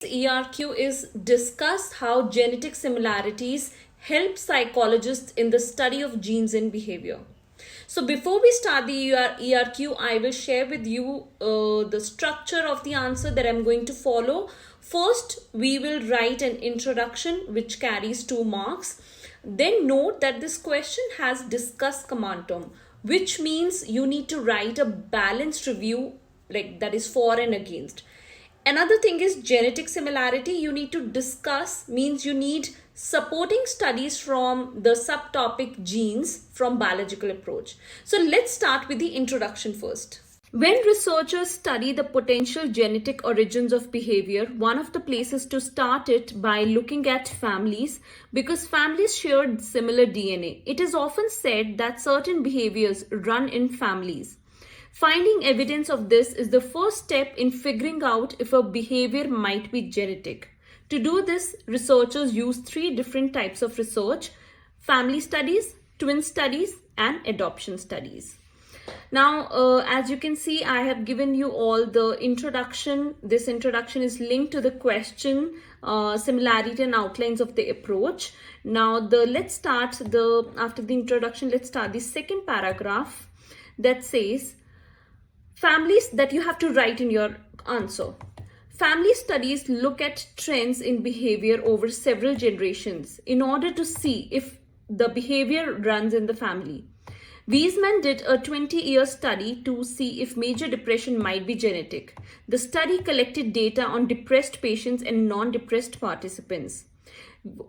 ERQ is discuss how genetic similarities help psychologists in the study of genes and behavior. So before we start the ERQ, I will share with you the structure of the answer that I'm going to follow. First, we will write an introduction which carries 2 marks. Then note that this question has discuss command term, which means you need to write a balanced review, like that is for and against. Another thing is genetic similarity. You need to discuss means you need supporting studies from the subtopic genes from biological approach. So let's start with the introduction first. When researchers study the potential genetic origins of behavior, one of the places to start it by looking at families, because families share similar DNA. It is often said that certain behaviors run in families. Finding evidence of this is the first step in figuring out if a behavior might be genetic. To do this, researchers use 3 different types of research: family studies, twin studies, and adoption studies. Now, as you can see, I have given you all the introduction. This introduction is linked to the question, similarity and outlines of the approach. Now, after the introduction, let's start the second paragraph that says, families that you have to write in your answer. Family studies look at trends in behavior over several generations in order to see if the behavior runs in the family. Wiesmann did a 20-year study to see if major depression might be genetic. The study collected data on depressed patients and non-depressed participants.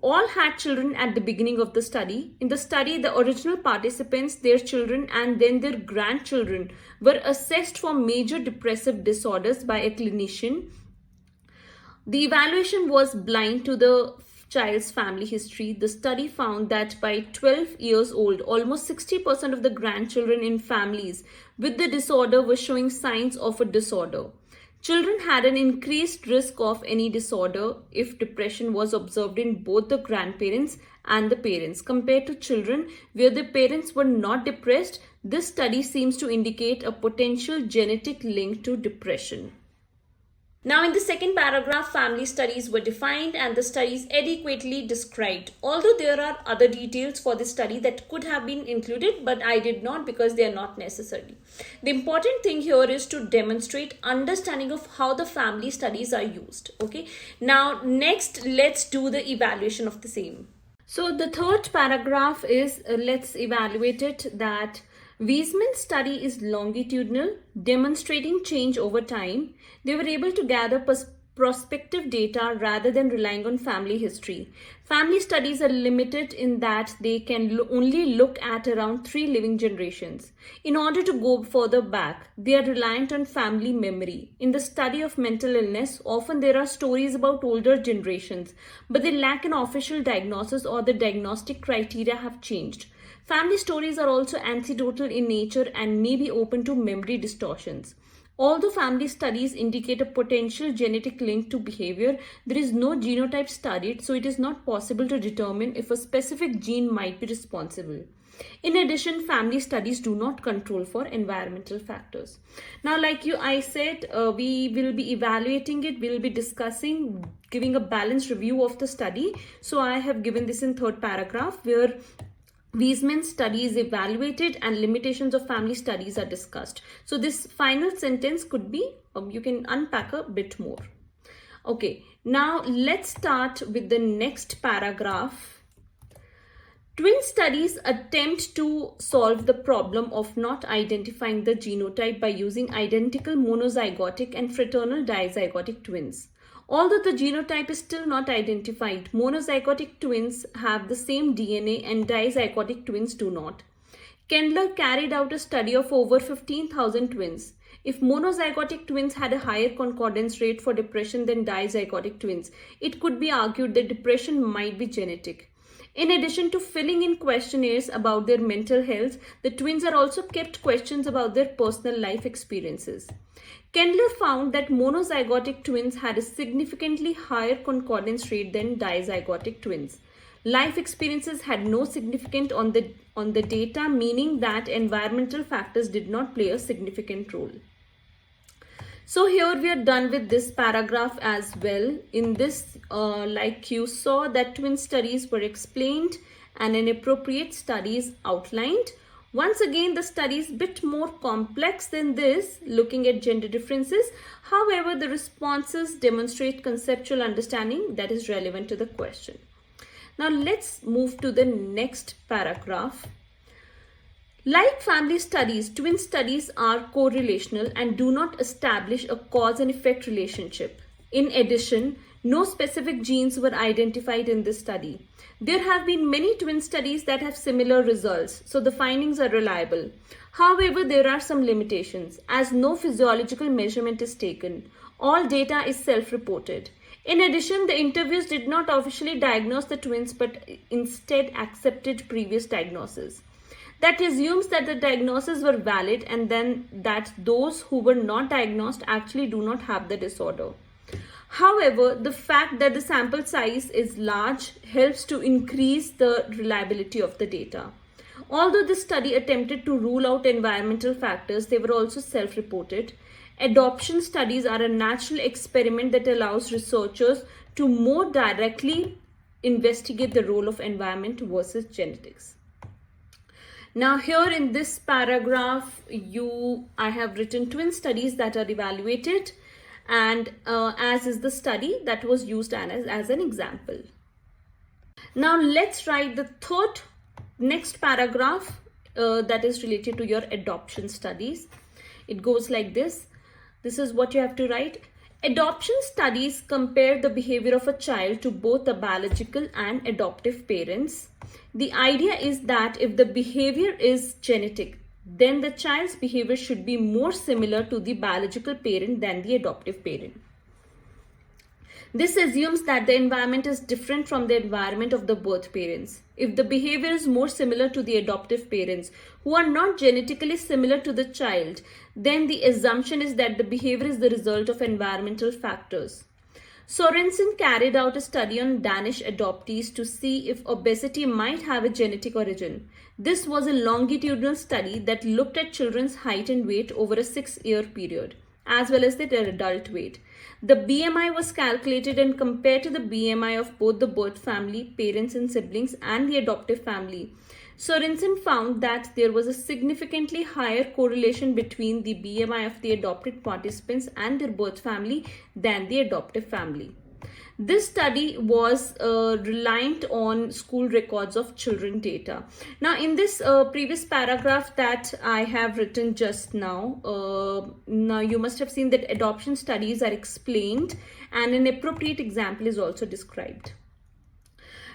All had children at the beginning of the study. In the study, the original participants, their children, and then their grandchildren were assessed for major depressive disorders by a clinician. The evaluation was blind to the child's family history. The study found that by 12 years old, almost 60% of the grandchildren in families with the disorder were showing signs of a disorder. Children had an increased risk of any disorder if depression was observed in both the grandparents and the parents compared to children where the parents were not depressed. This study seems to indicate a potential genetic link to depression. Now, in the second paragraph, family studies were defined and the studies adequately described. Although there are other details for this study that could have been included, but I did not because they are not necessary. The important thing here is to demonstrate understanding of how the family studies are used. Okay. Now, next, let's do the evaluation of the same. So the third paragraph is, let's evaluate it, that Wiesmann's study is longitudinal, demonstrating change over time. They were able to gather prospective data rather than relying on family history. Family studies are limited in that they can only look at around 3 living generations. In order to go further back, they are reliant on family memory. In the study of mental illness, often there are stories about older generations, but they lack an official diagnosis or the diagnostic criteria have changed. Family stories are also anecdotal in nature and may be open to memory distortions. Although family studies indicate a potential genetic link to behavior, there is no genotype studied, so it is not possible to determine if a specific gene might be responsible. In addition, family studies do not control for environmental factors. Now, I said, we will be evaluating it, we will be discussing, giving a balanced review of the study. So I have given this in third paragraph where Wiesmann's study is evaluated and limitations of family studies are discussed. So this final sentence could be, you can unpack a bit more. Okay, now let's start with the next paragraph. Twin studies attempt to solve the problem of not identifying the genotype by using identical monozygotic and fraternal dizygotic twins. Although the genotype is still not identified, monozygotic twins have the same DNA and dizygotic twins do not. Kendler carried out a study of over 15,000 twins. If monozygotic twins had a higher concordance rate for depression than dizygotic twins, it could be argued that depression might be genetic. In addition to filling in questionnaires about their mental health, the twins are also kept questions about their personal life experiences. Kendler found that monozygotic twins had a significantly higher concordance rate than dizygotic twins. Life experiences had no significance on the data, meaning that environmental factors did not play a significant role. So here we are done with this paragraph as well. In this, like you saw that twin studies were explained and inappropriate studies outlined. Once again, the study is a bit more complex than this, looking at gender differences. However, the responses demonstrate conceptual understanding that is relevant to the question. Now let's move to the next paragraph. Like family studies, twin studies are correlational and do not establish a cause and effect relationship. In addition, no specific genes were identified in this study. There have been many twin studies that have similar results, so the findings are reliable. However, there are some limitations, as no physiological measurement is taken. All data is self-reported. In addition, the interviews did not officially diagnose the twins but instead accepted previous diagnoses. That assumes that the diagnoses were valid and then that those who were not diagnosed actually do not have the disorder. However, the fact that the sample size is large helps to increase the reliability of the data. Although this study attempted to rule out environmental factors, they were also self-reported. Adoption studies are a natural experiment that allows researchers to more directly investigate the role of environment versus genetics. Now here in this paragraph, I have written twin studies that are evaluated, and as is the study that was used as an example. Now let's write the next paragraph that is related to your adoption studies. It goes like this. This is what you have to write. Adoption studies compare the behavior of a child to both the biological and adoptive parents. The idea is that if the behavior is genetic, then the child's behavior should be more similar to the biological parent than the adoptive parent. This assumes that the environment is different from the environment of the birth parents. If the behavior is more similar to the adoptive parents, who are not genetically similar to the child, then the assumption is that the behavior is the result of environmental factors. Sorensen carried out a study on Danish adoptees to see if obesity might have a genetic origin. This was a longitudinal study that looked at children's height and weight over a 6-year period, as well as their adult weight. The BMI was calculated and compared to the BMI of both the birth family, parents and siblings, and the adoptive family. Sorensen found that there was a significantly higher correlation between the BMI of the adopted participants and their birth family than the adoptive family. This study was reliant on school records of children data. Now in this previous paragraph that I have written just now, now you must have seen that adoption studies are explained and an appropriate example is also described.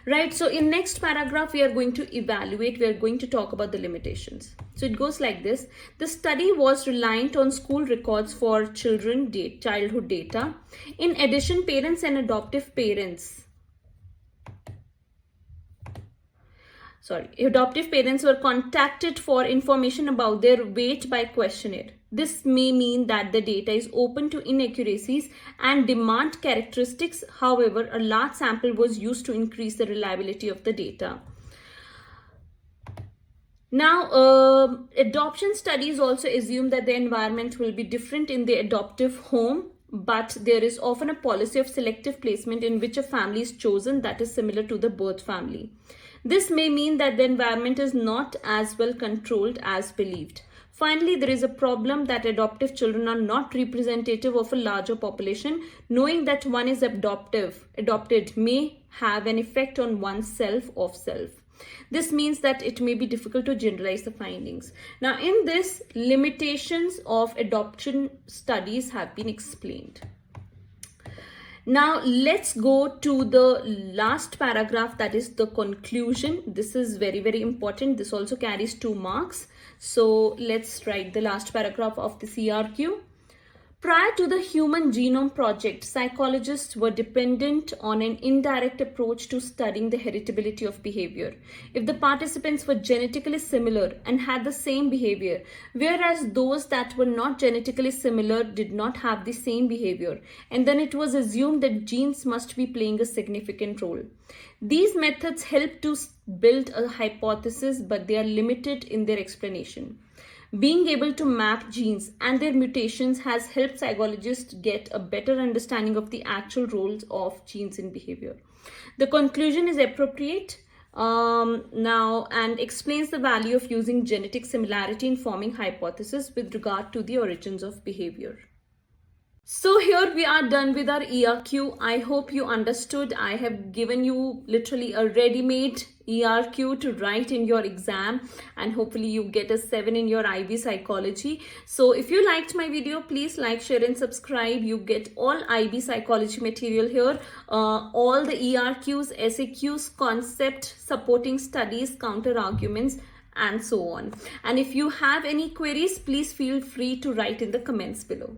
Right, so in next paragraph, we are going to evaluate, we are going to talk about the limitations. So it goes like this. The study was reliant on school records for childhood data. In addition, parents and adoptive parents were contacted for information about their weight by questionnaire. This may mean that the data is open to inaccuracies and demand characteristics. However, a large sample was used to increase the reliability of the data. Now, adoption studies also assume that the environment will be different in the adoptive home, but there is often a policy of selective placement in which a family is chosen that is similar to the birth family. This may mean that the environment is not as well controlled as believed. Finally, there is a problem that adoptive children are not representative of a larger population. Knowing that one is adopted may have an effect on one's self of self. This means that it may be difficult to generalize the findings. Now, in this, limitations of adoption studies have been explained. Now, let's go to the last paragraph, that is the conclusion. This is very, very important. This also carries 2 marks. So let's write the last paragraph of the ERQ. Prior to the Human Genome Project, psychologists were dependent on an indirect approach to studying the heritability of behavior. If the participants were genetically similar and had the same behavior, whereas those that were not genetically similar did not have the same behavior, and then it was assumed that genes must be playing a significant role. These methods help to build a hypothesis, but they are limited in their explanation. Being able to map genes and their mutations has helped psychologists get a better understanding of the actual roles of genes in behavior. The conclusion is appropriate now and explains the value of using genetic similarity in forming hypotheses with regard to the origins of behavior. So here we are done with our ERQ. I hope you understood. I have given you literally a ready-made ERQ to write in your exam, and hopefully you get a 7 in your IB psychology. So if you liked my video, please like, share and subscribe. You get all IB psychology material here, all the ERQs, SAQs, concept, supporting studies, counter arguments and so on. And if you have any queries, please feel free to write in the comments below.